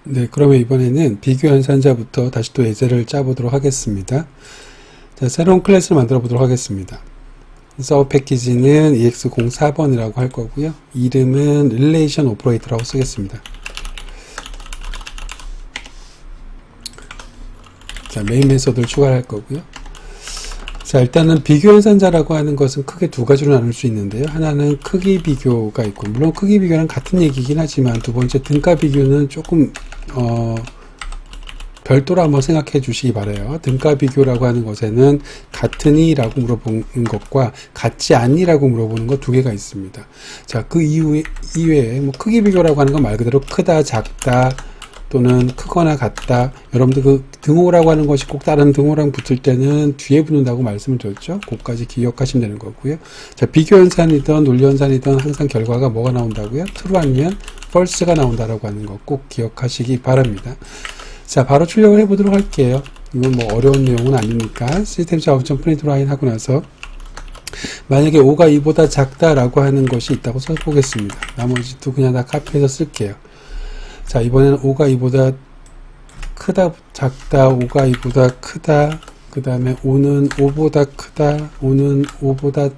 네, 그러면 이번에는 비교 연산자부터 다시 또 예제를 짜보도록 하겠습니다. 자, 새로운 클래스를 만들어 보도록 하겠습니다. 서브 패키지는 EX04번이라고 할 거고요. 이름은 릴레이션 오퍼레이터라고 쓰겠습니다. 자, 메인 메소드를 추가할 거고요. 자, 일단은 비교 연산자라고 하는 것은 크게 두 가지로 나눌 수 있는데요. 하나는 크기 비교가 있고, 물론 크기 비교랑 같은 얘기긴 하지만 두 번째 등가 비교는 조금 별도로 한번 생각해 주시기 바라요. 등가 비교라고 하는 것에는 같으니? 라고 물어보는 것과 같지 않니? 라고 물어보는 것 두 개가 있습니다. 자, 그 이외에 뭐 크기 비교라고 하는 건 말 그대로 크다, 작다, 또는 크거나 같다. 여러분들 그 등호라고 하는 것이 꼭 다른 등호랑 붙을 때는 뒤에 붙는다고 말씀을 드렸죠. 그것까지 기억하시면 되는 거고요. 자, 비교 연산이든 논리 연산이든 항상 결과가 뭐가 나온다고요? true 아니면 false가 나온다라고 하는 거 꼭 기억하시기 바랍니다. 자, 바로 출력을 해보도록 할게요. 이건 뭐 어려운 내용은 아니니까 시스템 작업점 프린트 라인 하고 나서 만약에 5가 2보다 작다라고 하는 것이 있다고 써보겠습니다. 나머지도 그냥 다 카피해서 쓸게요. 자, 이번에는 5가 2보다 크다, 작다, 5가 2보다 크다, 그 다음에 5는 5보다 크다, 5는 5보다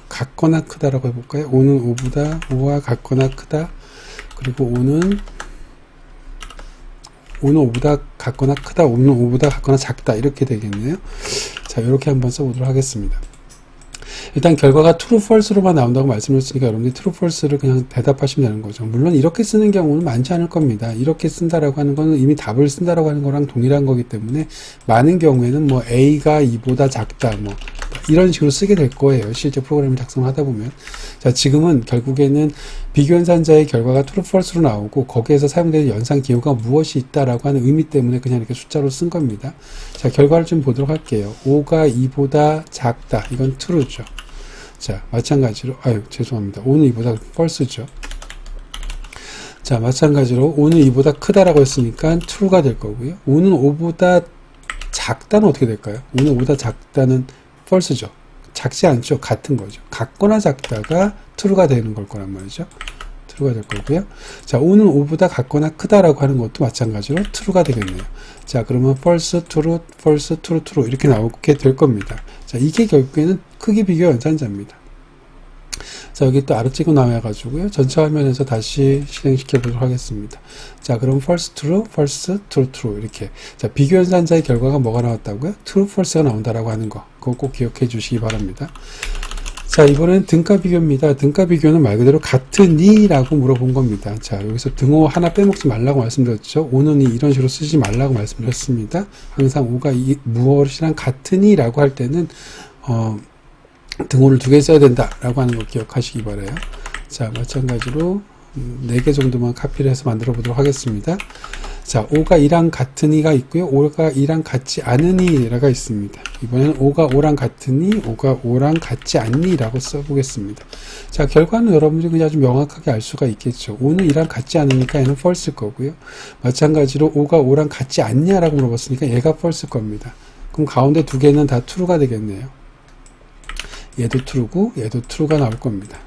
같거나 크다라고 해볼까요? 5는 5와 같거나 크다, 그리고 5는 5보다 같거나 크다, 5는 5보다 같거나 작다, 이렇게 되겠네요. 자, 이렇게 한번 써보도록 하겠습니다. 일단 결과가 true, false로만 나온다고 말씀드렸으니까 여러분들이 true, false를 그냥 대답하시면 되는 거죠. 물론 이렇게 쓰는 경우는 많지 않을 겁니다. 이렇게 쓴다라고 하는 거는 이미 답을 쓴다라고 하는 거랑 동일한 거기 때문에 많은 경우에는 뭐 A가 2보다 작다, 뭐 이런 식으로 쓰게 될 거예요. 실제 프로그램을 작성하다 보면. 자, 지금은 결국에는 비교 연산자의 결과가 true, false로 나오고 거기에서 사용되는 연산 기호가 무엇이 있다라고 하는 의미 때문에 그냥 이렇게 숫자로 쓴 겁니다. 자, 결과를 좀 보도록 할게요. 5가 2보다 작다. 이건 true죠. 자, 마찬가지로, 죄송합니다. 5는 2보다 false죠. 자, 마찬가지로 5는 2보다 크다라고 했으니까 true가 될 거고요. 5는 5보다 작다는 어떻게 될까요? 5는 5보다 작다는 false죠. 작지 않죠. 같은 거죠. 같거나 작다가 true가 되는 걸 거란 말이죠. true가 될 거고요. 자, 5는 5보다 같거나 크다라고 하는 것도 마찬가지로 true가 되겠네요. 자, 그러면 false, true, false, true, true 이렇게 나오게 될 겁니다. 자, 이게 결국에는 크기 비교 연산자입니다. 자, 여기 또 아래쪽으로 나와가지고요. 전체 화면에서 다시 실행시켜 보도록 하겠습니다. 자, 그럼 false, true, false, true, true 이렇게. 자, 비교 연산자의 결과가 뭐가 나왔다고요? true, false가 나온다라고 하는 거. 그거 꼭 기억해 주시기 바랍니다. 자, 이번엔 등가 비교입니다. 등가 비교는 말 그대로 같으니? 라고 물어본 겁니다. 자, 여기서 등호 하나 빼먹지 말라고 말씀드렸죠. 5는 이런 식으로 쓰지 말라고 말씀드렸습니다. 항상 5가 무엇이랑 같으니? 라고 할 때는 등호를 두 개 써야 된다라고 하는 거 기억하시기 바라요. 자, 마찬가지로 4개 정도만 카피를 해서 만들어 보도록 하겠습니다. 자, 5가 2랑 같으니가 있고요. 5가 2랑 같지 않으니가 있습니다. 이번에는 5가 5랑 같으니, 5가 5랑 같지 않니라고 써보겠습니다. 자, 결과는 여러분들이 그냥 아주 명확하게 알 수가 있겠죠. 5는 2랑 같지 않으니까 얘는 false일 거고요. 마찬가지로 5가 5랑 같지 않냐라고 물어봤으니까 얘가 false일 겁니다. 그럼 가운데 두 개는 다 true가 되겠네요. 얘도 true고 얘도 true가 나올 겁니다.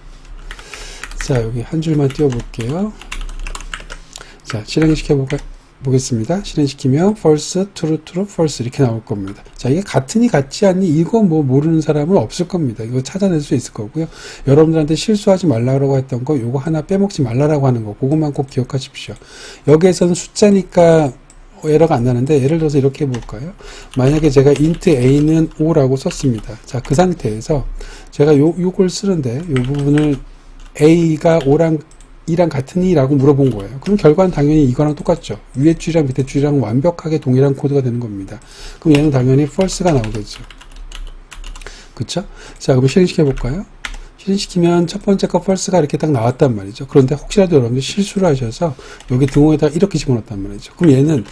자, 여기 한 줄만 띄워볼게요. 자, 실행시켜 보겠습니다. 실행시키면 false, true, true, false 이렇게 나올 겁니다. 자, 이게 같으니 같지 않니 이거 뭐 모르는 사람은 없을 겁니다. 이거 찾아낼 수 있을 거고요. 여러분들한테 실수하지 말라고 했던 거 요거 하나 빼먹지 말라고 하는 거 그것만 꼭 기억하십시오. 여기에서는 숫자니까 에러가 안 나는데 예를 들어서 이렇게 해볼까요? 만약에 제가 int a는 5라고 썼습니다. 자, 그 상태에서 제가 요걸 쓰는데 요 부분을 a가 2랑 같으니? 라고 물어본 거예요. 그럼 결과는 당연히 이거랑 똑같죠. 위에 줄이랑 밑에 줄이랑 완벽하게 동일한 코드가 되는 겁니다. 그럼 얘는 당연히 false가 나오겠죠. 그쵸? 자, 그럼 실행시켜 볼까요? 실행시키면 첫 번째 거 false가 이렇게 딱 나왔단 말이죠. 그런데 혹시라도 여러분들 실수를 하셔서 여기 등호에다 이렇게 집어넣었단 말이죠. 그럼 얘는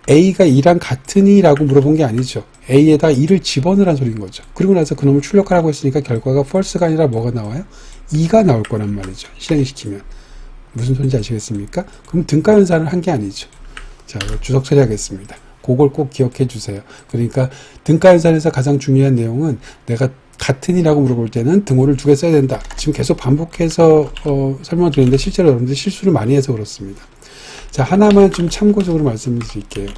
A가 2랑 같으니? 라고 물어본 게 아니죠. A에다 2를 집어넣으란 소리인 거죠. 그리고 나서 그놈을 출력하라고 했으니까 결과가 false가 아니라 뭐가 나와요? 2가 나올 거란 말이죠. 실행시키면. 무슨 소리인지 아시겠습니까? 그럼 등가 연산을 한 게 아니죠. 자, 주석 처리하겠습니다. 그걸 꼭 기억해 주세요. 그러니까 등가 연산에서 가장 중요한 내용은 내가 같으니라고 물어볼 때는 등호를 두 개 써야 된다. 지금 계속 반복해서 설명을 드리는데 실제로 여러분들이 실수를 많이 해서 그렇습니다. 자, 하나만 좀 참고적으로 말씀드릴게요.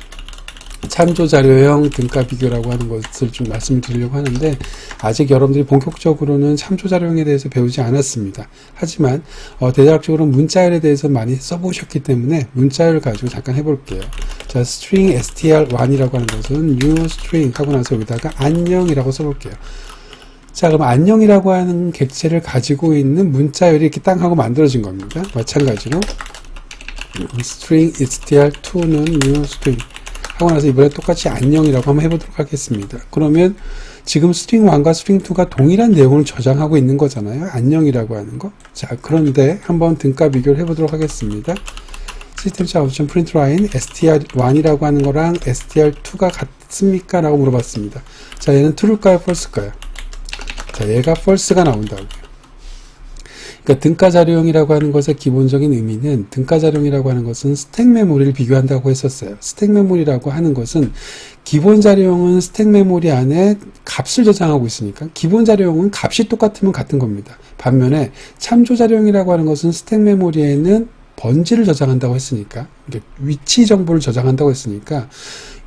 참조자료형 등가 비교라고 하는 것을 좀 말씀을 드리려고 하는데, 아직 여러분들이 본격적으로는 참조자료형에 대해서 배우지 않았습니다. 하지만 대략적으로 문자열에 대해서 많이 써보셨기 때문에 문자열 가지고 잠깐 해볼게요. 자, string str1이라고 하는 것은 new string 하고 나서 여기다가 안녕이라고 써볼게요. 자, 그럼 안녕이라고 하는 객체를 가지고 있는 문자열이 이렇게 땅 하고 만들어진 겁니다. 마찬가지로 string str2는 new string 하고 나서 이번에 똑같이 안녕이라고 한번 해보도록 하겠습니다. 그러면 지금 string 1과 string 2가 동일한 내용을 저장하고 있는 거잖아요. 안녕이라고 하는 거. 자, 그런데 한번 등가 비교를 해보도록 하겠습니다. system.out println str1이라고 하는 거랑 str2가 같습니까? 라고 물어봤습니다. 자, 얘는 true일까요? false일까요? 자, 얘가 false가 나온다고요. 그러니까 등가자료형이라고 하는 것의 기본적인 의미는, 등가자료형이라고 하는 것은 스택 메모리를 비교한다고 했었어요. 스택 메모리라고 하는 것은 기본 자료형은 스택 메모리 안에 값을 저장하고 있으니까 기본 자료형은 값이 똑같으면 같은 겁니다. 반면에 참조 자료형이라고 하는 것은 스택 메모리에는 번지를 저장한다고 했으니까, 위치 정보를 저장한다고 했으니까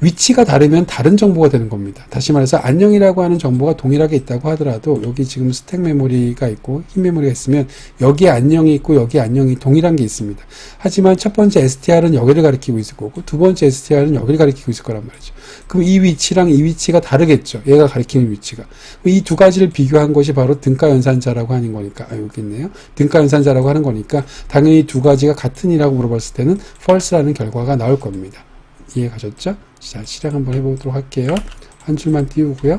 위치가 다르면 다른 정보가 되는 겁니다. 다시 말해서 안녕이라고 하는 정보가 동일하게 있다고 하더라도 여기 지금 스택 메모리가 있고 흰 메모리가 있으면 여기에 안녕이 있고 여기에 안녕이 동일한 게 있습니다. 하지만 첫 번째 str은 여기를 가리키고 있을 거고 두 번째 str은 여기를 가리키고 있을 거란 말이죠. 그럼 이 위치랑 이 위치가 다르겠죠. 얘가 가리키는 위치가. 이 두 가지를 비교한 것이 바로 등가연산자라고 하는 거니까, 여기 있네요. 등가연산자라고 하는 거니까 당연히 두 가지가 같은이라고 물어봤을 때는 false라는 결과가 나올 겁니다. 이해 가셨죠? 자, 실행 한번 해보도록 할게요. 한 줄만 띄우고요.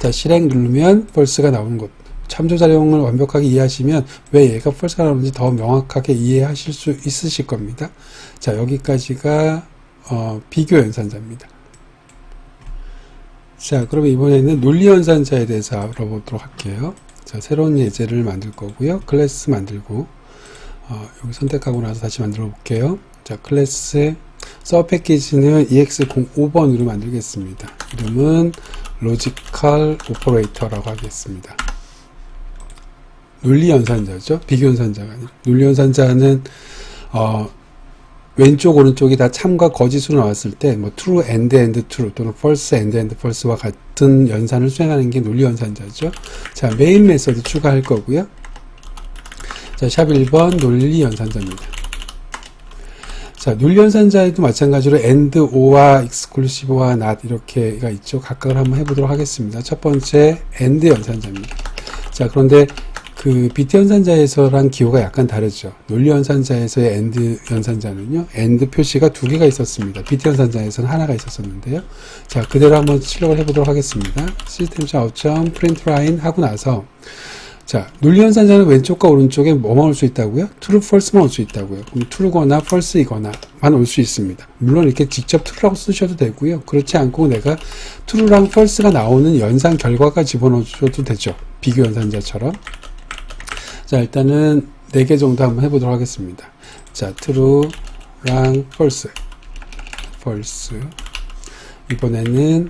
자, 실행 누르면 false가 나오는 것. 참조자료형을 완벽하게 이해하시면 왜 얘가 false가 나오는지 더 명확하게 이해하실 수 있으실 겁니다. 자, 여기까지가 비교 연산자입니다. 자, 그러면 이번에는 논리 연산자에 대해서 알아보도록 할게요. 자, 새로운 예제를 만들 거고요. 클래스 만들고 여기 선택하고 나서 다시 만들어 볼게요. 자, 클래스에 서브 패키지는 EX05번으로 만들겠습니다. 이름은 로지컬 오퍼레이터라고 하겠습니다. 논리 연산자죠. 비교 연산자가 아니라. 논리 연산자는 왼쪽 오른쪽이 다 참과 거짓으로 나왔을 때 뭐 true and true 또는 false and false와 같은 연산을 수행하는 게 논리 연산자죠. 자, 메인 메서드 추가할 거고요. 자, 샵 1번 논리 연산자입니다. 자, 논리 연산자에도 마찬가지로 and, or와 exclusive와 not 이렇게가 있죠. 각각을 한번 해보도록 하겠습니다. 첫 번째 and 연산자입니다. 자, 그런데 그 비트 연산자에서랑 기호가 약간 다르죠. 논리 연산자에서의 and 연산자는요, and 표시가 두 개가 있었습니다. 비트 연산자에서는 하나가 있었었는데요. 자, 그대로 한번 출력을 해보도록 하겠습니다. system.out.println 하고 나서, 자, 논리 연산자는 왼쪽과 오른쪽에 뭐만 올 수 있다고요? true, false만 올 수 있다고요. 그럼 true거나 false이거나만 올 수 있습니다. 물론 이렇게 직접 true라고 쓰셔도 되고요. 그렇지 않고 내가 true랑 false가 나오는 연산 결과가 집어넣어줘도 되죠. 비교 연산자처럼. 자, 일단은 4개 정도 한번 해보도록 하겠습니다. 자, true랑 false. 이번에는,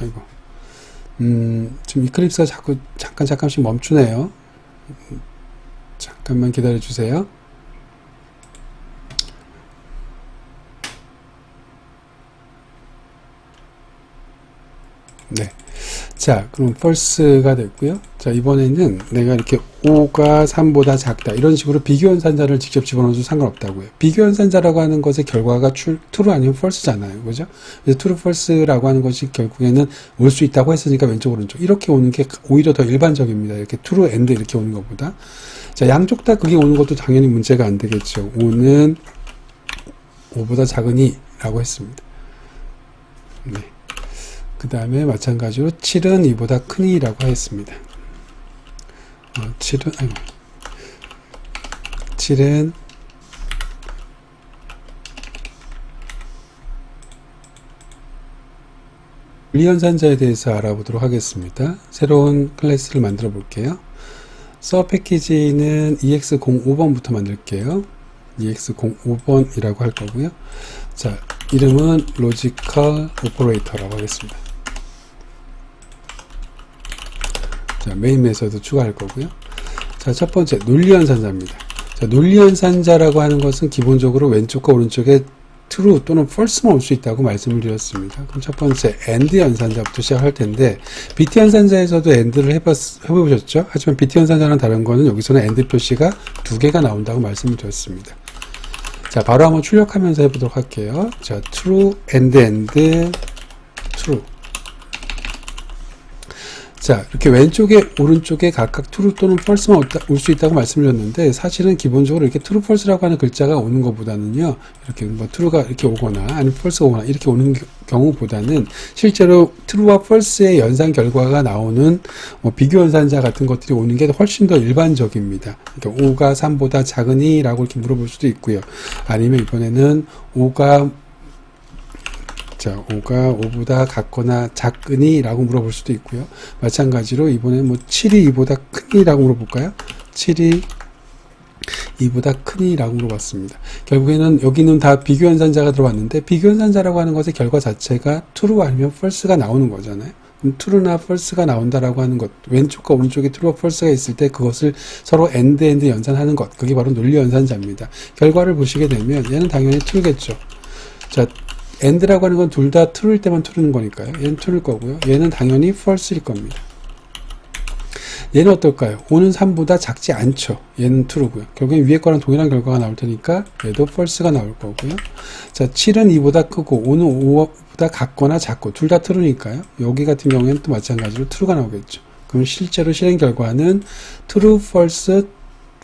아이고. 지금 이클립스가 자꾸 잠깐씩 멈추네요. 잠깐만 기다려 주세요. 네. 자, 그럼 false가 됐고요. 자, 이번에는 내가 이렇게 5가 3보다 작다 이런 식으로 비교 연산자를 직접 집어넣어도 상관없다고요. 비교 연산자라고 하는 것의 결과가 true 아니면 false잖아요. 그죠? 그래서 true, false라고 하는 것이 결국에는 올 수 있다고 했으니까 왼쪽 오른쪽 이렇게 오는 게 오히려 더 일반적입니다. 이렇게 true and 이렇게 오는 것보다. 자, 양쪽 다 그게 오는 것도 당연히 문제가 안 되겠죠. 5는 5보다 작으니 라고 했습니다. 네. 그 다음에 마찬가지로 7은 2보다 크니 라고 했습니다. 7은 논리 연산자에 대해서 알아보도록 하겠습니다. 새로운 클래스를 만들어 볼게요. 서브 패키지는 EX05번부터 만들게요. EX05번이라고 할 거고요. 자, 이름은 로지컬 오퍼레이터라고 하겠습니다. 자, 메인 메서드 추가할 거고요. 자, 첫 번째 논리 연산자입니다. 자, 논리연산자라고 하는 것은 기본적으로 왼쪽과 오른쪽에 true 또는 false만 올 수 있다고 말씀을 드렸습니다. 그럼 첫 번째 and 연산자부터 시작할 텐데 BT 연산자에서도 and를 해보셨죠? 하지만 BT 연산자랑 다른 거는 여기서는 and 표시가 두 개가 나온다고 말씀을 드렸습니다. 자, 바로 한번 출력하면서 해보도록 할게요. 자, true and true. 자, 이렇게 왼쪽에 오른쪽에 각각 true 또는 false만 올 수 있다고 말씀드렸는데 사실은 기본적으로 이렇게 true, false라고 하는 글자가 오는 것보다는요, 이렇게 뭐 true가 이렇게 오거나 아니면 false가 오거나 이렇게 오는 경우보다는 실제로 true와 false의 연산 결과가 나오는 뭐 비교 연산자 같은 것들이 오는 게 훨씬 더 일반적입니다. 그러니까 5가 3보다 작으니? 라고 이렇게 물어볼 수도 있고요. 아니면 이번에는 5가 5가 5보다 같거나 작으니? 라고 물어볼 수도 있고요. 마찬가지로 이번에는 뭐 7이 2보다 크니? 라고 물어볼까요? 7이 2보다 크니? 라고 물어봤습니다. 결국에는 여기는 다 비교연산자가 들어왔는데 비교연산자라고 하는 것의 결과 자체가 true 아니면 false가 나오는 거잖아요. 그럼 true나 false가 나온다라고 하는 것, 왼쪽과 오른쪽에 true와 false가 있을 때 그것을 서로 and 연산하는 것, 그게 바로 논리연산자입니다. 결과를 보시게 되면 얘는 당연히 true겠죠. 자, and라고 하는 건 둘 다 true일 때만 true는 거니까요. 얘는 true일 거고요. 얘는 당연히 false일 겁니다. 얘는 어떨까요? 5는 3보다 작지 않죠. 얘는 true고요. 결국엔 위에 거랑 동일한 결과가 나올 테니까 얘도 false가 나올 거고요. 자, 7은 2보다 크고 5는 5보다 같거나 작고 둘 다 true니까요. 여기 같은 경우에는 또 마찬가지로 true가 나오겠죠. 그럼 실제로 실행 결과는 true, false,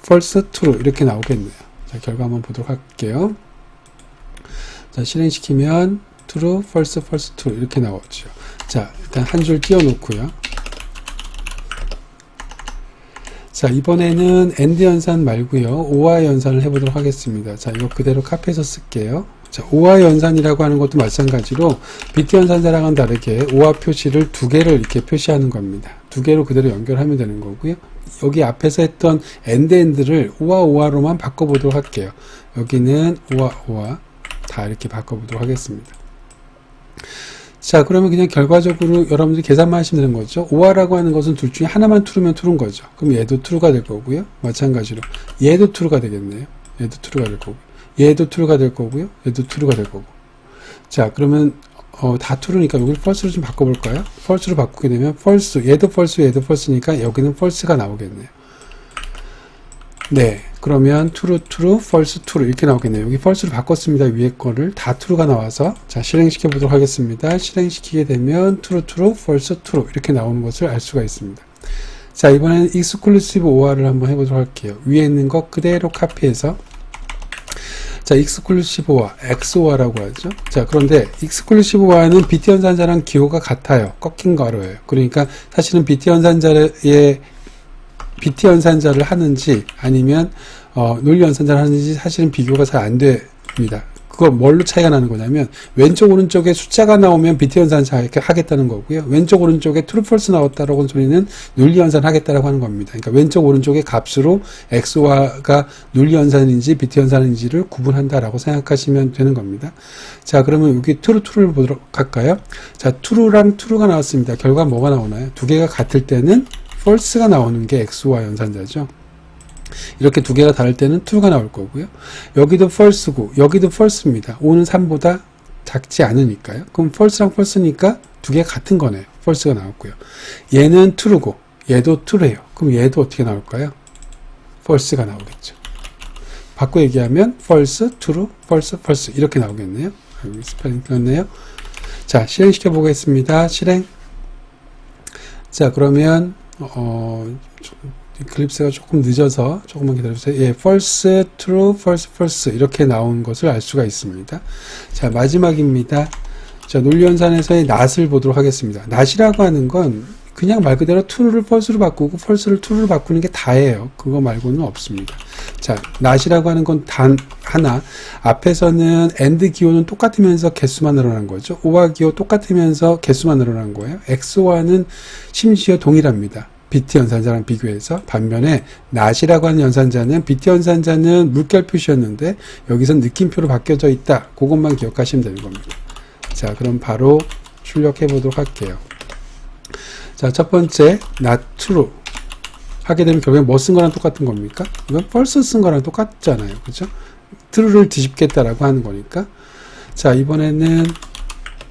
false, true 이렇게 나오겠네요. 자, 결과 한번 보도록 할게요. 자, 실행시키면 true, false, false, true 이렇게 나오죠. 자, 일단 한 줄 띄워 놓고요. 자, 이번에는 and 연산 말고요. OR 연산을 해보도록 하겠습니다. 자, 이거 그대로 카피해서 쓸게요. 자, OR 연산이라고 하는 것도 마찬가지로 BT 연산자랑은 다르게 OR 표시를 두 개를 이렇게 표시하는 겁니다. 두 개로 그대로 연결하면 되는 거고요. 여기 앞에서 했던 and를 OR로만 바꿔보도록 할게요. 여기는 OR 다 이렇게 바꿔보도록 하겠습니다. 자, 그러면 그냥 결과적으로 여러분들이 계산만 하시면 되는 거죠. OR라고 하는 것은 둘 중에 하나만 true면 true인 거죠. 그럼 얘도 true가 될 거고요. 마찬가지로 얘도 true가 되겠네요. 얘도 true가 될 거고, 얘도 true가 될 거고요. 얘도 true가 될 거고. 자, 그러면 다 true니까 여기를 false로 좀 바꿔볼까요? false로 바꾸게 되면 false, 얘도 false, 얘도 false니까 여기는 false가 나오겠네요. 네, 그러면 true, true, false, true 이렇게 나오겠네요. 여기 false로 바꿨습니다. 위에 거를 다 true가 나와서 자, 실행시켜 보도록 하겠습니다. 실행시키게 되면 true, true, false, true 이렇게 나오는 것을 알 수가 있습니다. 자, 이번에는 exclusive OR를 한번 해보도록 할게요. 위에 있는 거 그대로 카피해서 자, exclusive OR, XOR라고 하죠. 자, 그런데 exclusive OR는 BT 연산자랑 기호가 같아요. 꺾인 괄호예요. 그러니까 사실은 BT 연산자를 하는지 아니면 논리 연산자를 하는지 사실은 비교가 잘 안 됩니다. 그거 뭘로 차이가 나는 거냐면 왼쪽 오른쪽에 숫자가 나오면 BT 연산자 하겠다는 거고요. 왼쪽 오른쪽에 true false 나왔다라고 하는 소리는 논리 연산 하겠다라고 하는 겁니다. 그러니까 왼쪽 오른쪽의 값으로 XOR가 논리 연산인지 BT 연산인지를 구분한다라고 생각하시면 되는 겁니다. 자, 그러면 여기 true를 보도록 할까요? 자, true랑 true가 나왔습니다. 결과 뭐가 나오나요? 두 개가 같을 때는 false가 나오는 게 XOR 연산자죠. 이렇게 두 개가 다를 때는 true가 나올 거고요. 여기도 false고 여기도 false입니다. 5는 3보다 작지 않으니까요. 그럼 false랑 false니까 두 개가 같은 거네요. false가 나왔고요. 얘는 true고 얘도 true예요. 그럼 얘도 어떻게 나올까요? false가 나오겠죠. 바꿔 얘기하면 false, true, false, false 이렇게 나오겠네요. 여기 스펠링 틀렸네요. 자, 실행시켜 보겠습니다. 실행. 자, 그러면 클립스가 조금 늦어서 조금만 기다려주세요. 예, false, true, false, false 이렇게 나온 것을 알 수가 있습니다. 자, 마지막입니다. 자, 논리연산에서의 not을 보도록 하겠습니다. not이라고 하는 건 그냥 말 그대로 true를 false로 바꾸고 false를 true로 바꾸는 게 다예요. 그거 말고는 없습니다. 자, not이라고 하는 건 단 하나, 앞에서는 and 기호는 똑같으면서 개수만 늘어난 거죠. OR 기호 똑같으면서 개수만 늘어난 거예요. XOR는 심지어 동일합니다. BT 연산자랑 비교해서. 반면에 not이라고 하는 연산자는 BT 연산자는 물결 표시였는데 여기선 느낌표로 바뀌어져 있다. 그것만 기억하시면 되는 겁니다. 자, 그럼 바로 출력해 보도록 할게요. 자, 첫 번째 not true. 하게 되면 결국에 뭐 쓴 거랑 똑같은 겁니까? 이건 false 쓴 거랑 똑같잖아요. 그죠? true를 뒤집겠다라고 하는 거니까. 자, 이번에는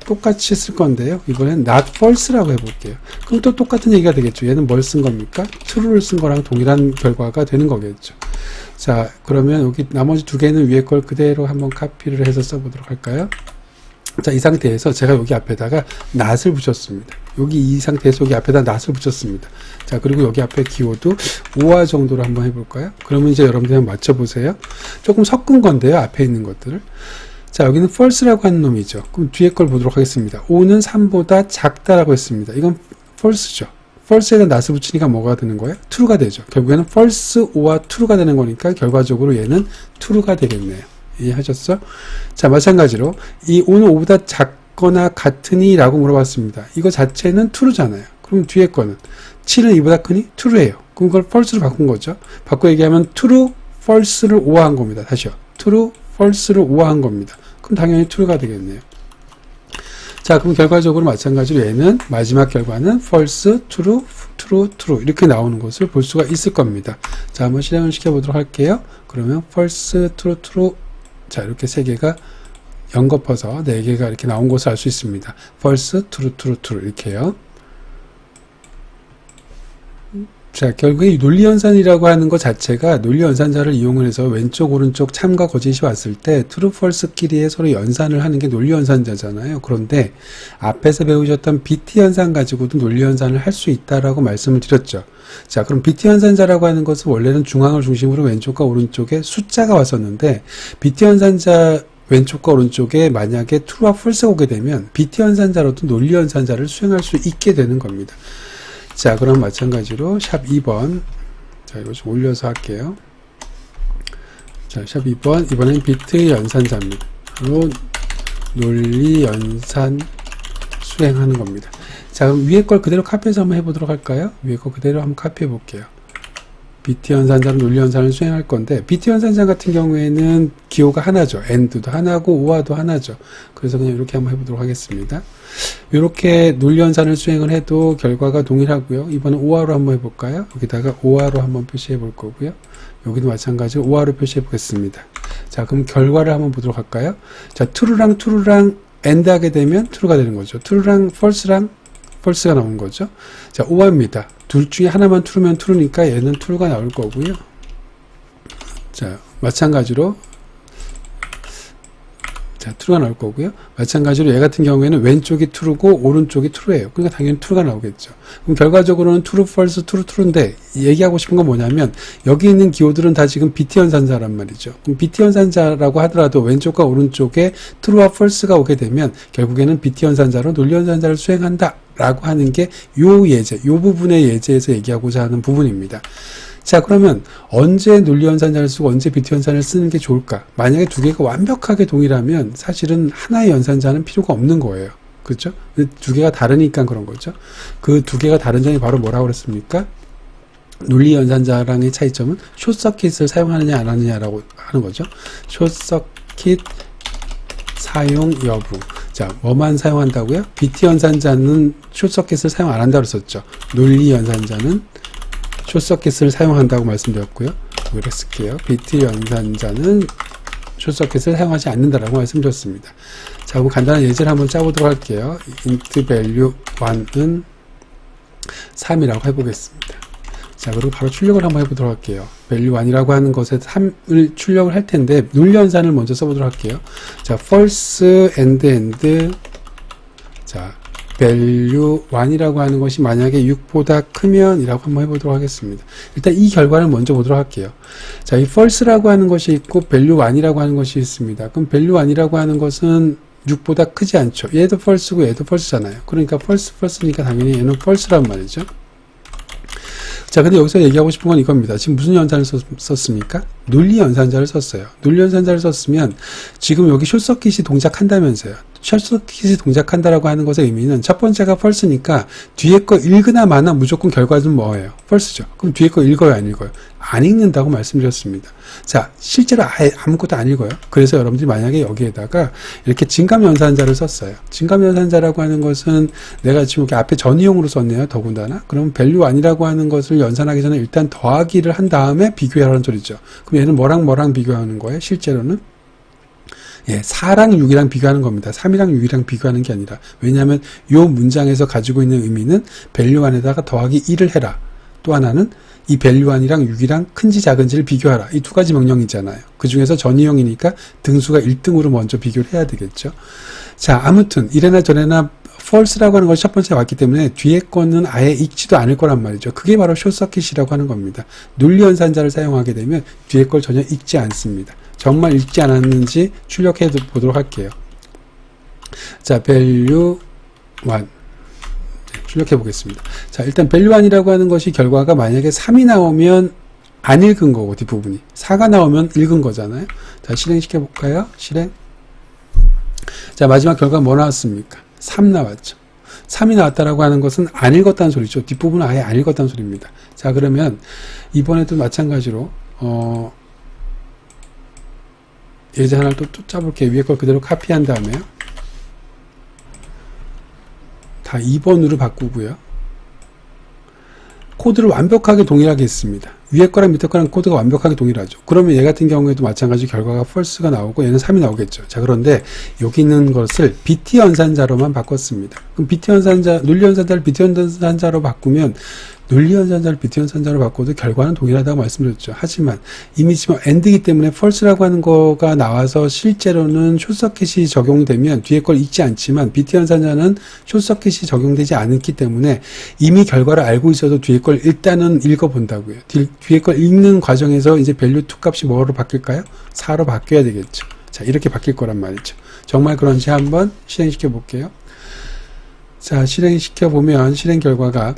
똑같이 쓸 건데요. 이번엔 not false라고 해볼게요. 그럼 또 똑같은 얘기가 되겠죠. 얘는 뭘 쓴 겁니까? true를 쓴 거랑 동일한 결과가 되는 거겠죠. 자, 그러면 여기 나머지 두 개는 위에 걸 그대로 한번 카피를 해서 써보도록 할까요? 자, 이 상태에서 제가 여기 앞에다가 not을 붙였습니다. 이 상태에서 여기 앞에다 not을 붙였습니다. 자, 그리고 여기 앞에 기호도 5화 정도로 한번 해볼까요? 그러면 이제 여러분들이 한번 맞춰보세요. 조금 섞은 건데요. 앞에 있는 것들을. 자, 여기는 false라고 하는 놈이죠. 그럼 뒤에 걸 보도록 하겠습니다. 5는 3보다 작다라고 했습니다. 이건 false죠. false에다 not을 붙이니까 뭐가 되는 거예요? true가 되죠. 결국에는 false 5와 true가 되는 거니까 결과적으로 얘는 true가 되겠네요. 이해하셨어? 자, 마찬가지로 이 5는 5보다 작거나 같으니 라고 물어봤습니다. 이거 자체는 true잖아요. 그럼 뒤에 거는 7은 2보다 크니? true예요. 그럼 그걸 false로 바꾼 거죠. 바꿔 얘기하면 true, false를 5화한 겁니다. 다시요. true, false를 5화한 겁니다. 그럼 당연히 true가 되겠네요. 자, 그럼 결과적으로 마찬가지로 얘는 마지막 결과는 false, true, true, true 이렇게 나오는 것을 볼 수가 있을 겁니다. 자, 한번 실행을 시켜보도록 할게요. 그러면 false, true, true 자, 이렇게 세 개가 연거퍼서 네 개가 이렇게 나온 것을 알 수 있습니다. false, true, true, true 이렇게요. 자, 결국에 이 논리연산이라고 하는 것 자체가 논리연산자를 이용을 해서 왼쪽, 오른쪽 참과 거짓이 왔을 때 true, false끼리의 서로 연산을 하는 게 논리연산자잖아요. 그런데 앞에서 배우셨던 BT 연산 가지고도 논리연산을 할 수 있다라고 말씀을 드렸죠. 자, 그럼 BT 연산자라고 하는 것은 원래는 중앙을 중심으로 왼쪽과 오른쪽에 숫자가 왔었는데 BT 연산자 왼쪽과 오른쪽에 만약에 true와 false가 오게 되면 BT 연산자로도 논리연산자를 수행할 수 있게 되는 겁니다. 자, 그럼 마찬가지로 샵 2번. 자, 이거 좀 올려서 할게요. 자, 샵 2번. 이번엔 비트 연산자입니다. 바로 논리 연산 수행하는 겁니다. 자, 그럼 위에 걸 그대로 카피해서 한번 해보도록 할까요? 위에 거 그대로 한번 카피해 볼게요. 비트 연산자는 논리 연산을 수행할 건데, 비트 연산자 같은 경우에는 기호가 하나죠. AND도 하나고, OR도 하나죠. 그래서 그냥 이렇게 한번 해보도록 하겠습니다. 이렇게 논리 연산을 수행을 해도 결과가 동일하고요. 이번엔 OR로 한번 해볼까요? 여기다가 OR로 한번 표시해 볼 거고요. 여기도 마찬가지로 OR로 표시해 보겠습니다. 자, 그럼 결과를 한번 보도록 할까요? 자, true랑 AND 하게 되면 true가 되는 거죠. true랑 false가 나온 거죠. 자, OR입니다. 둘 중에 하나만 true면 true니까 얘는 true가 나올 거고요. 자, 마찬가지로 자, true가 나올 거고요. 마찬가지로 얘 같은 경우에는 왼쪽이 true고 오른쪽이 true예요. 그러니까 당연히 true가 나오겠죠. 그럼 결과적으로는 true, false, true, true인데 얘기하고 싶은 건 뭐냐면 여기 있는 기호들은 다 지금 BT 연산자란 말이죠. 그럼 BT 연산자라고 하더라도 왼쪽과 오른쪽에 true와 false가 오게 되면 결국에는 BT 연산자로 논리 연산자를 수행한다 라고 하는 게 요 예제, 요 부분의 예제에서 얘기하고자 하는 부분입니다. 자, 그러면 언제 논리연산자를 쓰고 언제 BT 연산을 쓰는 게 좋을까? 만약에 두 개가 완벽하게 동일하면 사실은 하나의 연산자는 필요가 없는 거예요. 그렇죠? 두 개가 다르니까 그런 거죠. 그 두 개가 다른 점이 바로 뭐라고 그랬습니까? 논리연산자랑의 차이점은 숏서킷을 사용하느냐 안 하느냐라고 하는 거죠. 숏서킷 사용 여부. 자, 뭐만 사용한다고요? BT 연산자는 숏서킷을 사용 안 한다고 했었죠. 논리 연산자는 숏서킷을 사용한다고 말씀드렸고요. 이렇게 쓸게요. BT 연산자는 숏서킷을 사용하지 않는다라고 말씀드렸습니다. 자, 그럼 간단한 예제를 한번 짜보도록 할게요. int value 1은 3이라고 해보겠습니다. 자, 그리고 바로 출력을 한번 해보도록 할게요. value 1이라고 하는 것에 3을 출력을 할 텐데 논리 연산을 먼저 써보도록 할게요. 자, false and 자, value 1이라고 하는 것이 만약에 6보다 크면 이라고 한번 해보도록 하겠습니다. 일단 이 결과를 먼저 보도록 할게요. 자, 이 false라고 하는 것이 있고 value 1이라고 하는 것이 있습니다. 그럼 value 1이라고 하는 것은 6보다 크지 않죠. 얘도 false고 얘도 false잖아요. 그러니까 false니까 당연히 얘는 false란 말이죠. 자, 근데 여기서 얘기하고 싶은 건 이겁니다. 지금 무슨 연산을 썼습니까? 논리 연산자를 썼어요. 논리 연산자를 썼으면 지금 여기 숏서킷이 동작한다면서요. 숏서킷이 동작한다라고 하는 것의 의미는 첫 번째가 false니까 뒤에 거 읽으나 마나 무조건 결과는 뭐예요? false죠. 그럼 뒤에 거 읽어요, 안 읽어요? 안 읽는다고 말씀드렸습니다. 자, 실제로 아예 아무것도 안 읽어요. 그래서 여러분들이 만약에 여기에다가 이렇게 진감연산자를 썼어요. 진감연산자라고 하는 것은 내가 지금 이렇게 앞에 전이용으로 썼네요. 더군다나. 그럼 value 아니라고 하는 것을 연산하기 전에 일단 더하기를 한 다음에 비교하라는 소리죠. 그럼 얘는 뭐랑 비교하는 거예요? 실제로는 4랑 6이랑 비교하는 겁니다. 3이랑 6이랑 비교하는 게 아니라. 왜냐하면 이 문장에서 가지고 있는 의미는 value 안에다가 더하기 1을 해라. 또 하나는 이 value 안이랑 6이랑 큰지 작은지를 비교하라. 이 두 가지 명령이잖아요. 그 중에서 전이용이니까 등수가 1등으로 먼저 비교를 해야 되겠죠. 자, 아무튼 이래나 저래나 false라고 하는 것이 첫 번째 왔기 때문에 뒤에 거는 아예 읽지도 않을 거란 말이죠. 그게 바로 숏서킷이라고 하는 겁니다. 논리연산자를 사용하게 되면 뒤에 걸 전혀 읽지 않습니다. 정말 읽지 않았는지 출력해 보도록 할게요. 자, value 1 출력해 보겠습니다. 자, 일단 value 1이라고 하는 것이 결과가 만약에 3이 나오면 안 읽은 거고 뒷부분이 4가 나오면 읽은 거잖아요. 자, 실행시켜 볼까요? 실행. 자, 마지막 결과 뭐 나왔습니까? 3 나왔죠. 3이 나왔다라고 하는 것은 안 읽었다는 소리죠. 뒷부분은 아예 안 읽었다는 소리입니다. 자, 그러면 이번에도 마찬가지로 예제 하나를 또 짜볼게요. 위에 걸 그대로 카피한 다음에요. 다 2번으로 바꾸고요. 코드를 완벽하게 동일하게 했습니다. 위에 거랑 밑에 거랑 코드가 완벽하게 동일하죠. 그러면 얘 같은 경우에도 마찬가지 결과가 false가 나오고 얘는 3이 나오겠죠. 자, 그런데 여기 있는 것을 BT 연산자로만 바꿨습니다. 그럼 BT 연산자, 논리 연산자를 BT 연산자로 바꾸면 논리 연산자를 BT 연산자로 바꿔도 결과는 동일하다고 말씀드렸죠. 하지만 이미 지금 AND이기 때문에 false라고 하는 거가 나와서 실제로는 숏서킷이 적용되면 뒤에 걸 읽지 않지만 BT 연산자는 숏서킷이 적용되지 않기 때문에 이미 결과를 알고 있어도 뒤에 걸 일단은 읽어본다고요. 뒤에 걸 읽는 과정에서 이제 value 2 값이 뭐로 바뀔까요? 4로 바뀌어야 되겠죠. 자, 이렇게 바뀔 거란 말이죠. 정말 그런지 한번 실행시켜 볼게요. 자, 실행시켜 보면 실행 결과가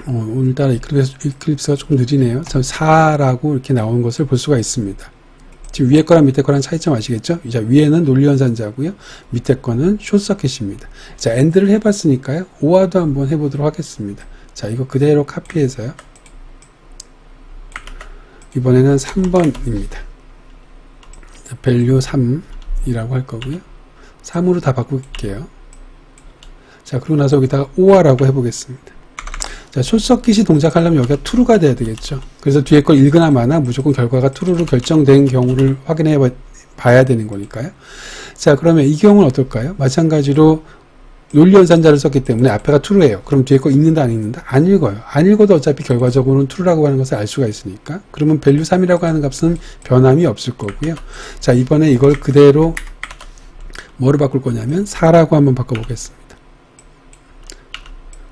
오늘따라 이클립스가 조금 느리네요. 4라고 이렇게 나오는 것을 볼 수가 있습니다. 지금 위에 거랑 밑에 거랑 차이점 아시겠죠? 자, 위에는 논리연산자고요. 밑에 거는 숏서킷입니다. 자, AND를 해봤으니까요. OR도 한번 해보도록 하겠습니다. 자, 이거 그대로 카피해서요. 이번에는 3번입니다. value 3이라고 할 거고요. 3으로 다 바꿀게요. 자, 그러고 나서 여기다가 OR라고 해보겠습니다. 자, 숏서킷이 동작하려면 여기가 true가 돼야 되겠죠. 그래서 뒤에 걸 읽으나 마나 무조건 결과가 true로 결정된 경우를 확인해 봐야 되는 거니까요. 자, 그러면 이 경우는 어떨까요? 마찬가지로 논리연산자를 썼기 때문에 앞에가 true예요. 그럼 뒤에 거 읽는다 안 읽는다? 안 읽어요. 안 읽어도 어차피 결과적으로는 true라고 하는 것을 알 수가 있으니까. 그러면 value 3이라고 하는 값은 변함이 없을 거고요. 자, 이번에 이걸 그대로 뭐로 바꿀 거냐면 4라고 한번 바꿔보겠습니다.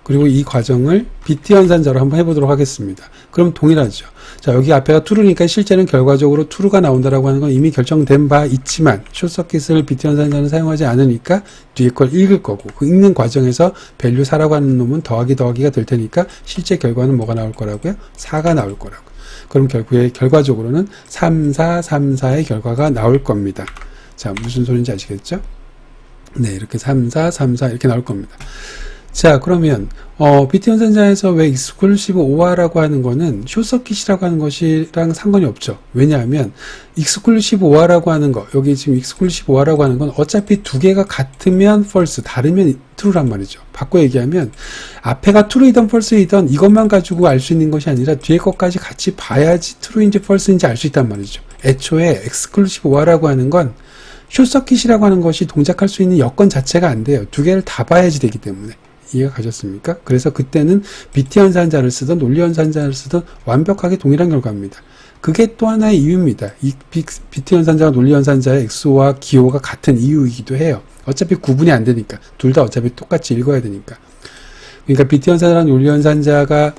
그리고 이 과정을 BT 연산자로 한번 해보도록 하겠습니다. 그럼 동일하죠. 자, 여기 앞에가 true니까 실제는 결과적으로 true가 나온다라고 하는 건 이미 결정된 바 있지만 숏서킷을 BT 연산자는 사용하지 않으니까 뒤에 걸 읽을 거고 그 읽는 과정에서 value 4라고 하는 놈은 더하기가 될 테니까 실제 결과는 뭐가 나올 거라고요? 4가 나올 거라고. 그럼 결과적으로는 3, 4, 3, 4의 결과가 나올 겁니다. 자, 무슨 소리인지 아시겠죠? 네, 이렇게 3, 4, 3, 4 이렇게 나올 겁니다. 자, 그러면 BT 연산자에서 왜 exclusive OR라고 하는 거는 숏서킷이라고 하는 것이랑 상관이 없죠. 왜냐하면 exclusive OR라고 하는 거, 여기 지금 exclusive OR라고 하는 건 어차피 두 개가 같으면 false, 다르면 true란 말이죠. 바꿔 얘기하면 앞에가 true이든 false이든 이것만 가지고 알 수 있는 것이 아니라 뒤에 것까지 같이 봐야지 true인지 false인지 알 수 있단 말이죠. 애초에 exclusive OR라고 하는 건 숏서킷이라고 하는 것이 동작할 수 있는 여건 자체가 안 돼요. 두 개를 다 봐야지 되기 때문에. 이해가 가셨습니까? 그래서 그때는 BT 연산자를 쓰든 논리 연산자를 쓰든 완벽하게 동일한 결과입니다. 그게 또 하나의 이유입니다. 이 BT 연산자와 논리 연산자의 XO와 기호가 같은 이유이기도 해요. 어차피 구분이 안 되니까. 둘 다 어차피 똑같이 읽어야 되니까. 그러니까 BT 연산자랑 논리 연산자가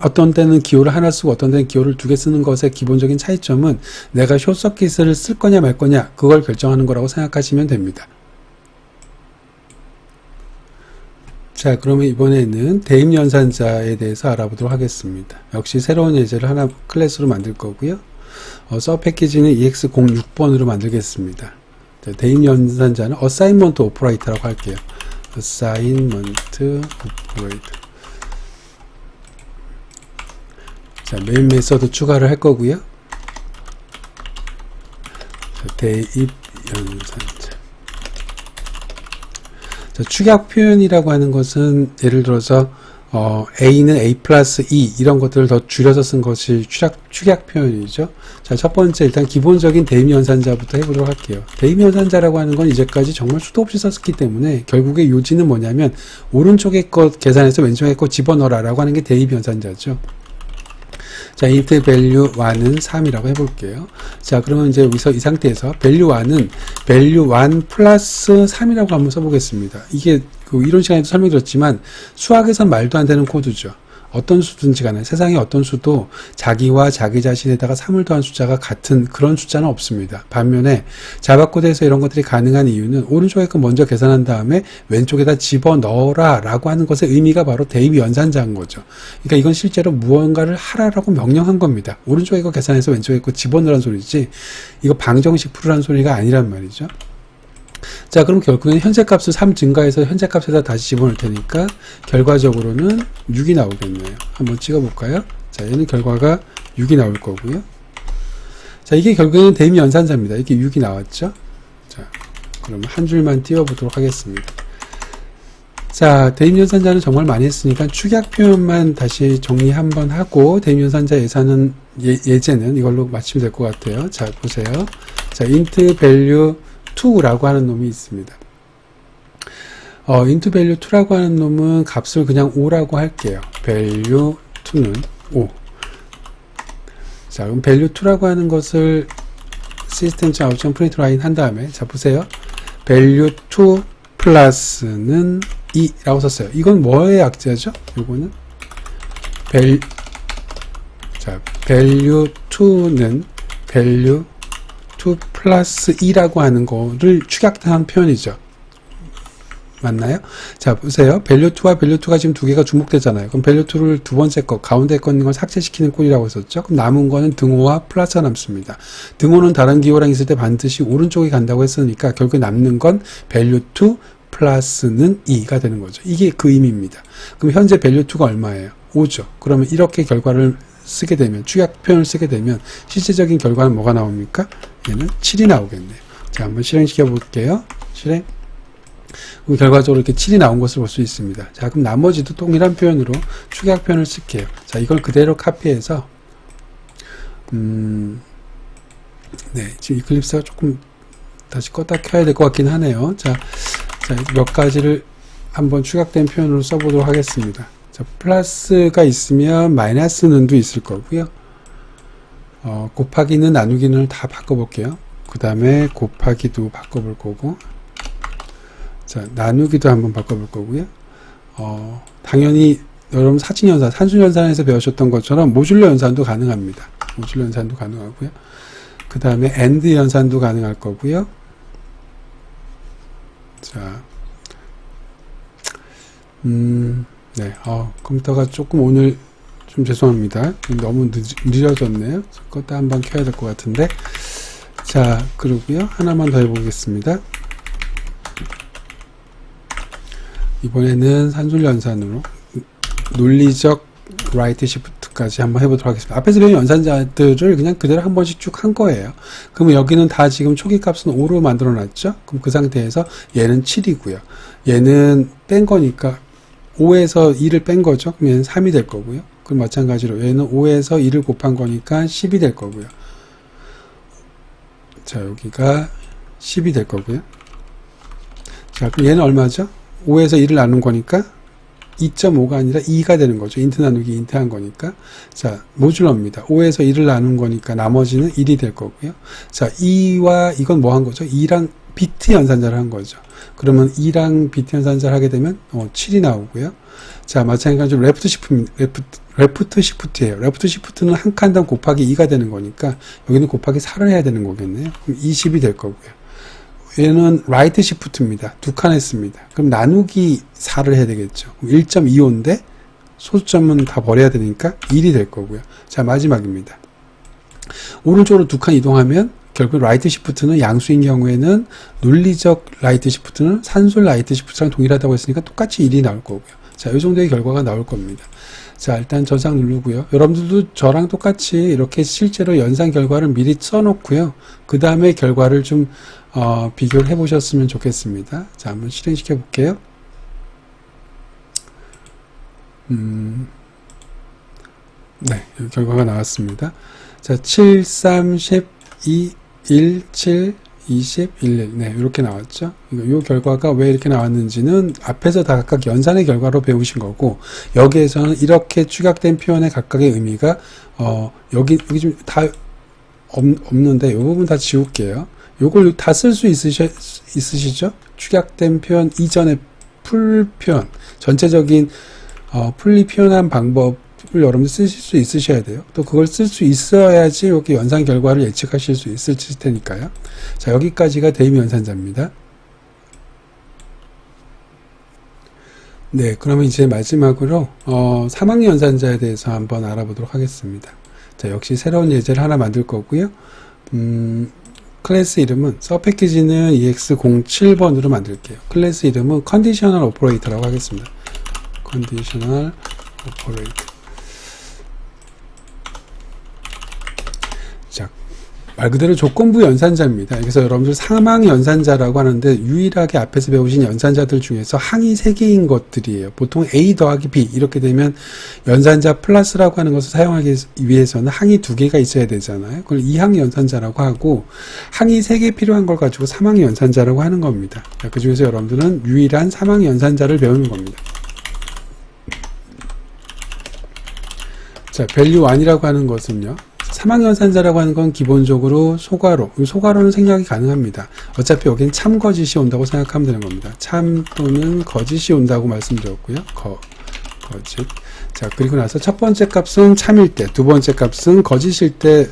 어떤 때는 기호를 하나 쓰고 어떤 때는 기호를 2개 쓰는 것의 기본적인 차이점은 내가 숏서킷을 쓸 거냐 말 거냐 그걸 결정하는 거라고 생각하시면 됩니다. 자, 그러면 이번에는 대입연산자에 대해서 알아보도록 하겠습니다. 역시 새로운 예제를 하나 클래스로 만들 거고요. 서브 패키지는 EX06번으로 만들겠습니다. 대입 연산자는 assignment operator라고 할게요. assignment operator. 자, 메인 메서드 추가를 할 거고요. 자, 대입 연산자. 자, 축약 표현이라고 하는 것은 예를 들어서 A는 A 플러스 E 이런 것들을 더 줄여서 쓴 것이 축약 표현이죠. 자, 첫 번째 일단 기본적인 대입 연산자부터 해보도록 할게요. 대입 연산자라고 하는 건 이제까지 정말 수도 없이 썼기 때문에 결국에 요지는 뭐냐면 오른쪽에 것 계산해서 왼쪽에 것 집어넣어라 라고 하는 게 대입 연산자죠. 자, int value 1은 3이라고 해볼게요. 자, 그러면 이제 여기서 이 상태에서 value 1은 value 1 플러스 3이라고 한번 써보겠습니다. 이게 이런 시간에도 설명드렸지만 수학에선 말도 안 되는 코드죠. 어떤 수든지 간에 세상에 어떤 수도 자기와 자기 자신에다가 3을 더한 숫자가 같은 그런 숫자는 없습니다. 반면에 자바 코드에서 이런 것들이 가능한 이유는 오른쪽에 거 먼저 계산한 다음에 왼쪽에다 집어넣어라 라고 하는 것의 의미가 바로 대입 연산자인 거죠. 그러니까 이건 실제로 무언가를 하라라고 명령한 겁니다. 오른쪽에 거 계산해서 왼쪽에 거 집어넣으라는 소리지 이거 방정식 풀으라는 소리가 아니란 말이죠. 자, 그럼 결국엔 현재 값을 3 증가해서 현재 값에다 다시 집어넣을 테니까 결과적으로는 6이 나오겠네요. 한번 찍어볼까요? 자, 얘는 결과가 6이 나올 거고요. 자, 이게 결국에는 대입 연산자입니다. 이게 6이 나왔죠? 자, 그러면 한 줄만 띄워보도록 하겠습니다. 자, 대입 연산자는 정말 많이 했으니까 축약 표현만 다시 정리 한번 하고 대입 연산자 예제는 이걸로 마치면 될 것 같아요. 자, 보세요. 자, int value 2라고 하는 놈이 있습니다. int value 2라고 하는 놈은 값을 그냥 5라고 할게요. value 2는 5. 자, 그럼 value 2라고 하는 것을 system.out.print line 한 다음에, 자, 보세요. value 2 플러스는 2라고 썼어요. 이건 뭐의 약자죠? 요거는 value 2는 value 2 플러스 2라고 하는 거를 축약한 표현이죠. 맞나요? 자, 보세요. value 2와 value 2가 지금 두 개가 중복되잖아요. 그럼 value 2를 두 번째 거, 가운데 거 있는 걸 삭제시키는 꼴이라고 했었죠. 그럼 남은 거는 등호와 플러스가 남습니다. 등호는 다른 기호랑 있을 때 반드시 오른쪽에 간다고 했으니까 결국에 남는 건 value 2 플러스는 2가 되는 거죠. 이게 그 의미입니다. 그럼 현재 value 2가 얼마예요? 5죠. 그러면 이렇게 결과를 쓰게 되면, 축약 표현을 쓰게 되면 실제적인 결과는 뭐가 나옵니까? 얘는 7이 나오겠네요. 자, 한번 실행시켜 볼게요. 실행. 그럼 결과적으로 이렇게 7이 나온 것을 볼 수 있습니다. 자, 그럼 나머지도 동일한 표현으로 축약 표현을 쓸게요. 자, 이걸 그대로 카피해서 네, 지금 이클립스가 조금 다시 껐다 켜야 될 것 같긴 하네요. 자, 몇 가지를 한번 축약된 표현으로 써보도록 하겠습니다. 자, 플러스가 있으면 마이너스는도 있을 거고요. 곱하기는 나누기는 다 바꿔볼게요. 그 다음에 곱하기도 바꿔볼 거고, 자, 나누기도 한번 바꿔볼 거고요. 당연히 여러분 사진연산, 산수연산에서 배우셨던 것처럼 모듈러 연산도 가능합니다. 모듈러 연산도 가능하고요. 그 다음에 AND 연산도 가능할 거고요. 자, 네, 컴퓨터가 조금 오늘 좀 죄송합니다. 너무 느려졌네요. 그것도 한번 켜야 될 것 같은데. 자, 그러고요. 하나만 더 해보겠습니다. 이번에는 산술연산으로 논리적 라이트 시프트까지 한번 해보도록 하겠습니다. 앞에서 배운 연산자들을 그냥 그대로 한 번씩 쭉 한 거예요. 그러면 여기는 다 지금 초기 값은 5로 만들어 놨죠? 그럼 그 상태에서 얘는 7이고요. 얘는 뺀 거니까 5에서 2를 뺀 거죠? 그럼 얘는 3이 될 거고요. 그럼 마찬가지로 얘는 5에서 2를 곱한 거니까 10이 될 거고요. 자, 여기가 10이 될 거고요. 자, 그럼 얘는 얼마죠? 5에서 2를 나눈 거니까 2.5가 아니라 2가 되는 거죠. 인트 나누기 인트 한 거니까. 자, 모듈러입니다. 5에서 2를 나눈 거니까 나머지는 1이 될 거고요. 자, 2와 이건 뭐 한 거죠? 2랑 비트 연산자를 한 거죠. 그러면 2랑 비트 연산자를 하게 되면 7이 나오고요. 자, 마찬가지로 레프트 시프트예요. 레프트 시프트는 한 칸당 곱하기 2가 되는 거니까 여기는 곱하기 4를 해야 되는 거겠네요. 그럼 20이 될 거고요. 얘는 라이트 시프트입니다. 두 칸 했습니다. 그럼 나누기 4를 해야 되겠죠. 1.25인데 소수점은 다 버려야 되니까 1이 될 거고요. 자, 마지막입니다. 오른쪽으로 두 칸 이동하면 결국 라이트 시프트는 양수인 경우에는 논리적 라이트 시프트는 산술 라이트 시프트랑 동일하다고 했으니까 똑같이 1이 나올 거고요. 자, 이 정도의 결과가 나올 겁니다. 자, 일단 저장 누르고요. 여러분들도 저랑 똑같이 이렇게 실제로 연산 결과를 미리 써놓고요. 그 다음에 결과를 좀 비교를 해보셨으면 좋겠습니다. 자, 한번 실행시켜 볼게요. 네, 결과가 나왔습니다. 자, 7, 3, 10, 2, 1, 7, 20, 11. 네, 이렇게 나왔죠. 이 결과가 왜 이렇게 나왔는지는 앞에서 다 각각 연산의 결과로 배우신 거고, 여기에서는 이렇게 축약된 표현의 각각의 의미가, 여기 좀 다 없는데, 이 부분 다 지울게요. 요걸 다 쓸 수 있으시죠? 축약된 표현 이전의 풀 표현, 전체적인, 풀리 표현한 방법을 여러분들 쓰실 수 있으셔야 돼요. 또 그걸 쓸 수 있어야지 이렇게 연산 결과를 예측하실 수 있을 테니까요. 자, 여기까지가 대입 연산자입니다. 네, 그러면 이제 마지막으로 사망 연산자에 대해서 한번 알아보도록 하겠습니다. 자, 역시 새로운 예제를 하나 만들 거고요. 클래스 이름은 서패키지는 EX07번으로 만들게요. 클래스 이름은 컨디셔널 오퍼레이터라고 하겠습니다. 컨디셔널 오퍼레이터. 자, 말 그대로 조건부 연산자입니다. 그래서 여러분들 사망 연산자라고 하는데 유일하게 앞에서 배우신 연산자들 중에서 항이 3개인 것들이에요. 보통 A 더하기 B 이렇게 되면 연산자 플러스라고 하는 것을 사용하기 위해서는 항이 2개가 있어야 되잖아요. 그걸 이항 연산자라고 하고, 항이 3개 필요한 걸 가지고 사망 연산자라고 하는 겁니다. 그 중에서 여러분들은 유일한 사망 연산자를 배우는 겁니다. 자, value 1이라고 하는 것은요, 사망연산자라고 하는 건 기본적으로 소괄호, 이 소괄호는 생략이 가능합니다. 어차피 여긴 참 거짓이 온다고 생각하면 되는 겁니다. 참 또는 거짓이 온다고 말씀드렸고요. 거짓. 자, 그리고 나서 첫 번째 값은 참일 때, 두 번째 값은 거짓일 때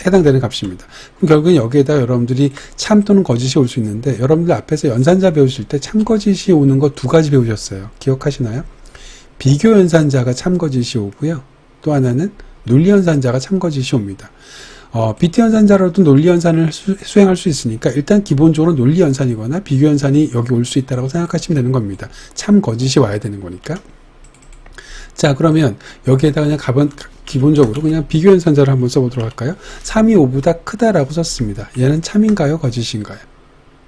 해당되는 값입니다. 그럼 결국엔 여기에다 여러분들이 참 또는 거짓이 올 수 있는데, 여러분들 앞에서 연산자 배우실 때 참 거짓이 오는 거 2가지 배우셨어요. 기억하시나요? 비교 연산자가 참 거짓이 오고요. 또 하나는 논리 연산자가 참 거짓이 옵니다. 비트 연산자로도 논리 연산을 수행할 수 있으니까 일단 기본적으로 논리 연산이거나 비교 연산이 여기 올 수 있다고 생각하시면 되는 겁니다. 참 거짓이 와야 되는 거니까. 자, 그러면 여기에다 그냥 기본적으로 그냥 비교 연산자를 한번 써보도록 할까요? 3이 5보다 크다라고 썼습니다. 얘는 참인가요? 거짓인가요?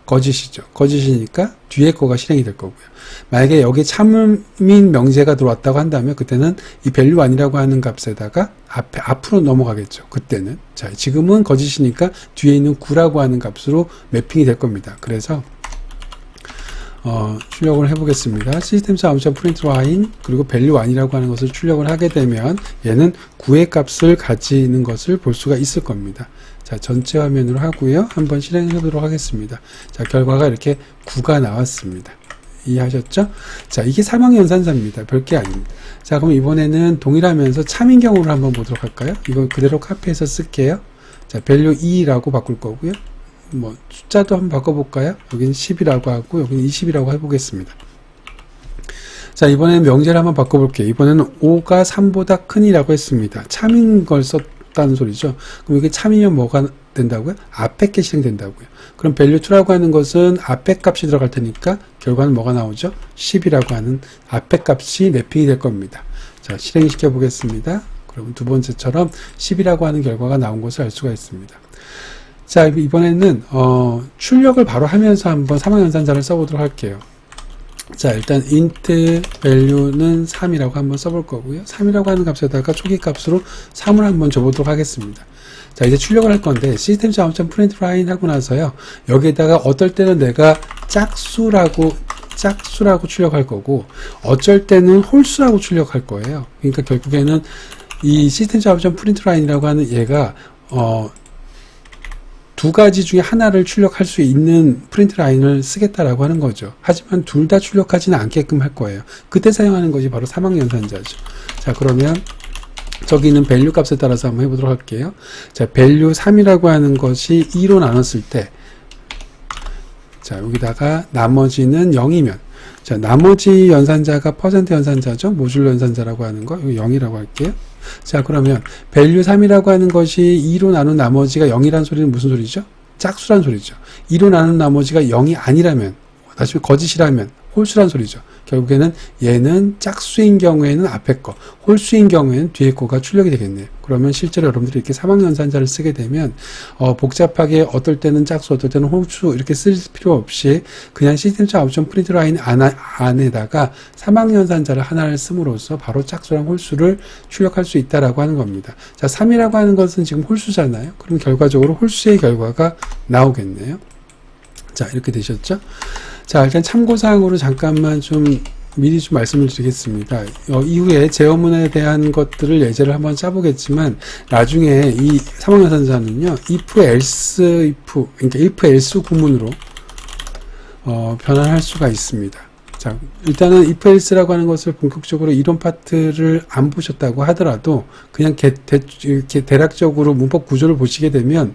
거짓이죠. 거짓이니까 뒤에 거가 실행이 될 거고요. 만약에 여기에 참인 명제가 들어왔다고 한다면 그때는 이 value 1이라고 하는 값에다가 앞으로 넘어가겠죠. 그때는. 자, 지금은 거짓이니까 뒤에 있는 9라고 하는 값으로 매핑이 될 겁니다. 그래서 출력을 해보겠습니다. 시스템 아웃점 프린트 라인 그리고 value 1이라고 하는 것을 출력을 하게 되면 얘는 9의 값을 가지는 것을 볼 수가 있을 겁니다. 자, 전체 화면으로 하고요. 한번 실행해 보도록 하겠습니다. 자, 결과가 이렇게 9가 나왔습니다. 이해하셨죠? 자, 이게 사망 연산자입니다. 별게 아닙니다. 자, 그럼 이번에는 동일하면서 참인 경우를 한번 보도록 할까요? 이거 그대로 카피해서 쓸게요. 자, value 2라고 바꿀 거고요. 뭐 숫자도 한번 바꿔볼까요? 여기는 10이라고 하고 여기는 20이라고 해보겠습니다. 자, 이번에는 명제를 한번 바꿔볼게요. 이번에는 5가 3보다 큰이라고 했습니다. 참인 걸 썼다는 소리죠. 그럼 이게 참이면 뭐가 된다고요? 앞에 게 실행된다고요. 그럼 value 2라고 하는 것은 앞에 값이 들어갈 테니까 결과는 뭐가 나오죠? 10이라고 하는 앞에 값이 매핑이 될 겁니다. 자, 실행시켜 보겠습니다. 그러면 두 번째처럼 10이라고 하는 결과가 나온 것을 알 수가 있습니다. 자, 이번에는 출력을 바로 하면서 한번 사망연산자를 써보도록 할게요. 자, 일단 int value는 3이라고 한번 써볼 거고요. 3이라고 하는 값에다가 초기 값으로 3을 한번 줘보도록 하겠습니다. 자, 이제 출력을 할 건데 시스템 자원점 프린트 라인 하고 나서요. 여기에다가 어떨 때는 내가 짝수라고 출력할 거고 어쩔 때는 홀수라고 출력할 거예요. 그러니까 결국에는 이 시스템 자원점 프린트 라인이라고 하는 얘가 두 가지 중에 하나를 출력할 수 있는 프린트 라인을 쓰겠다라고 하는 거죠. 하지만 둘 다 출력하지는 않게끔 할 거예요. 그때 사용하는 것이 바로 사망 연산자죠. 자, 그러면 저기 있는 value 값에 따라서 한번 해보도록 할게요. 자, value 3이라고 하는 것이 2로 나눴을 때, 자, 여기다가 나머지는 0이면, 자, 나머지 연산자가 퍼센트 연산자죠. 모듈 연산자라고 하는 거, 이거 0이라고 할게요. 자, 그러면 value 3이라고 하는 것이 2로 나눈 나머지가 0이라는 소리는 무슨 소리죠? 짝수란 소리죠. 2로 나눈 나머지가 0이 아니라면, 다시 거짓이라면 홀수란 소리죠. 결국에는 얘는 짝수인 경우에는 앞에 거, 홀수인 경우에는 뒤에 거가 출력이 되겠네요. 그러면 실제로 여러분들이 이렇게 사망연산자를 쓰게 되면 복잡하게 어떨 때는 짝수, 어떨 때는 홀수 이렇게 쓸 필요 없이 그냥 시스템 아웃점 프린트 라인 안에다가 사망연산자를 하나를 씀으로써 바로 짝수랑 홀수를 출력할 수 있다라고 하는 겁니다. 자, 3이라고 하는 것은 지금 홀수잖아요. 그럼 결과적으로 홀수의 결과가 나오겠네요. 자, 이렇게 되셨죠? 자, 일단 참고사항으로 잠깐만 미리 말씀을 드리겠습니다. 이후에 제어문에 대한 것들을 예제를 한번 짜보겠지만, 나중에 이 사망연산자는요, if, else, if, 그러니까 if, else 구문으로, 변환할 수가 있습니다. 자, 일단은 if, else라고 하는 것을 본격적으로 이론 파트를 안 보셨다고 하더라도, 그냥 이렇게 대략적으로 문법 구조를 보시게 되면,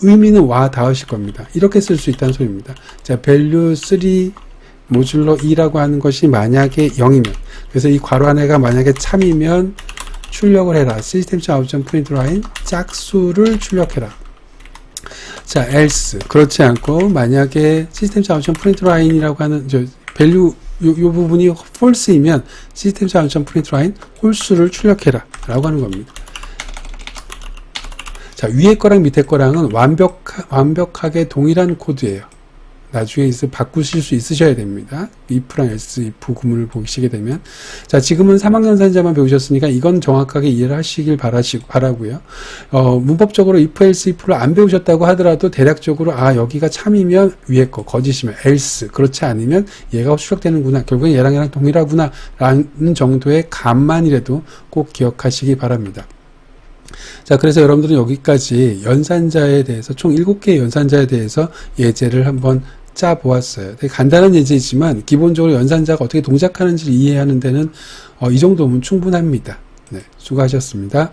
의미는 와 닿으실 겁니다. 이렇게 쓸 수 있다는 소리입니다. 자, value 3 모듈러 2라고 하는 것이 만약에 0이면, 그래서 이 괄호 안에가 만약에 참이면 출력을 해라. system.out.println 짝수를 출력해라. 자, else. 그렇지 않고 만약에 system.out.println이라고 하는 value 요 부분이 false이면 system.out.println 홀수를 출력해라 라고 하는 겁니다. 자, 위에 거랑 밑에 거랑은 완벽하게 동일한 코드예요. 나중에 바꾸실 수 있으셔야 됩니다. if랑 else, if 구문을 보시게 되면. 자, 지금은 사망연산자만 배우셨으니까 이건 정확하게 이해를 하시길 바라고요. 문법적으로 if, else, if를 안 배우셨다고 하더라도 대략적으로 여기가 참이면 위에 거, 거짓이면 else, 그렇지 않으면 얘가 출력되는구나. 결국엔 얘랑 동일하구나 라는 정도의 감만이라도 꼭 기억하시기 바랍니다. 자, 그래서 여러분들은 여기까지 연산자에 대해서 총 7개의 연산자에 대해서 예제를 한번 짜 보았어요. 되게 간단한 예제이지만 기본적으로 연산자가 어떻게 동작하는지를 이해하는 데는 이 정도면 충분합니다. 네, 수고하셨습니다.